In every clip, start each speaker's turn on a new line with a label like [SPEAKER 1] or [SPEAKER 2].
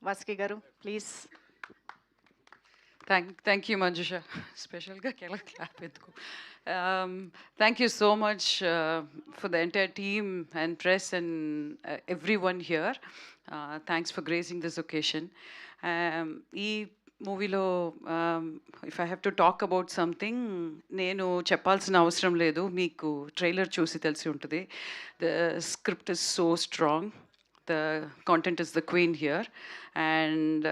[SPEAKER 1] వాసుకి గారు please.
[SPEAKER 2] Thank you, Manjusha. Special ka kela clap edko. Thank you so much for the entire team and press and everyone here. Thanks for gracing this occasion. ఈ మూవీలో if I have to talk about something, నేను చెప్పాల్సిన అవసరం లేదు, మీకు trailer చూసి తెలిసి ఉంటుంది. The script is so strong. The content is the queen here, and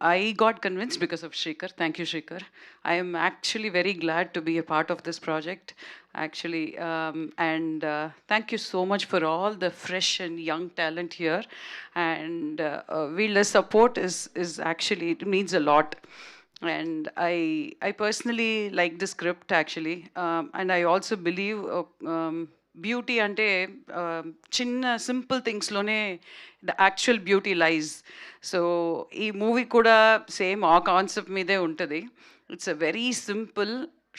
[SPEAKER 2] I got convinced because of Shrikar. Thank you, Shrikar. I am actually very glad to be a part of this project, actually, and thank you so much for all the fresh and young talent here, and the support is actually, it means a lot. And I personally like the script actually, and I also believe beauty అంటే చిన్న simple థింగ్స్లోనే the actual beauty lies. So ఈ movie కూడా same ఆ concept మీదే ఉంటుంది. It's a very simple,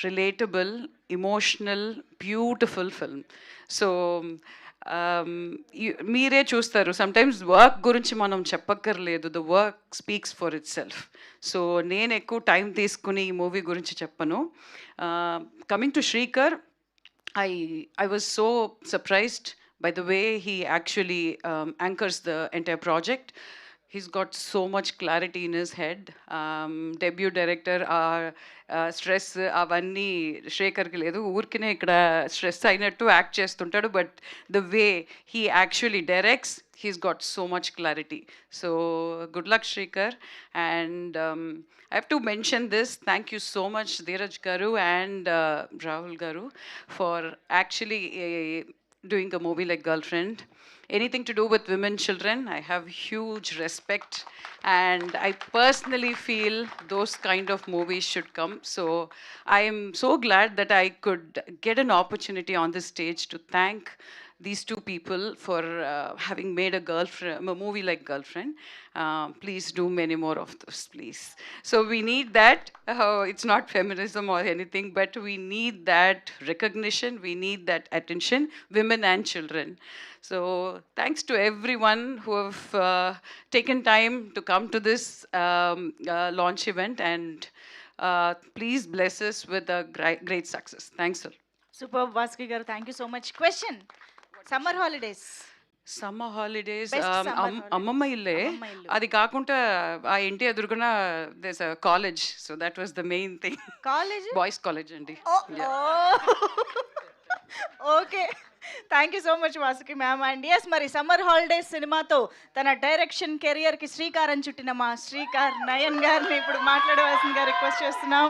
[SPEAKER 2] relatable, emotional, beautiful film. So మీరే చూస్తారు, సమ్టైమ్స్ వర్క్ గురించి మనం చెప్పక్కర్లేదు, the work speaks for itself. So నేను ఎక్కువ టైం తీసుకుని ఈ మూవీ గురించి చెప్పను. Coming to Srikar, I was so surprised by the way he actually anchors the entire project. He's got so much clarity in his head. Debut director, stress avanni Shekharki ledu, urkine ikkada stress ayinattu act chestuntadu, but the way he actually directs, he's got so much clarity. So good luck, Shrikar. And I have to mention this. Thank you so much, Dheeraj Garu and Rahul Garu, for actually doing a movie like Girlfriend. Anything to do with women, children, I have huge respect, and I personally feel those kind of movies should come. So I am so glad that I could get an opportunity on this stage to thank these two people for having made a movie like Girlfriend. Please do many more of those, please. So we need that. It's not feminism or anything, but we need that recognition, we need that attention, women and children. So thanks to everyone who have taken time to come to this launch event, and please bless us with a great success. Thanks a lot.
[SPEAKER 1] Super Vasuki garu, thank you so much. Question, summer holidays.
[SPEAKER 2] Summer holidays
[SPEAKER 1] Best summer holidays.
[SPEAKER 2] అమ్మమ్మ ఇల్లే.
[SPEAKER 1] అమ్మమ్మ ఇల్లు.
[SPEAKER 2] అది కాకుండా ఆ ఇంటి ఎదురుగున there's a college, so that was the main thing.
[SPEAKER 1] College,
[SPEAKER 2] boys college అండి.
[SPEAKER 1] Okay, thank you so much Vasuki ma'am. And yes, మరి సమ్మర్ హాలిడేస్ సినిమాతో తన డైరెక్షన్ కెరియర్కి శ్రీకారం చుట్టిన మా శ్రీకార్ నయన్ గారిని ఇప్పుడు మాట్లాడవలసిందిగా రిక్వెస్ట్ చేస్తున్నాం.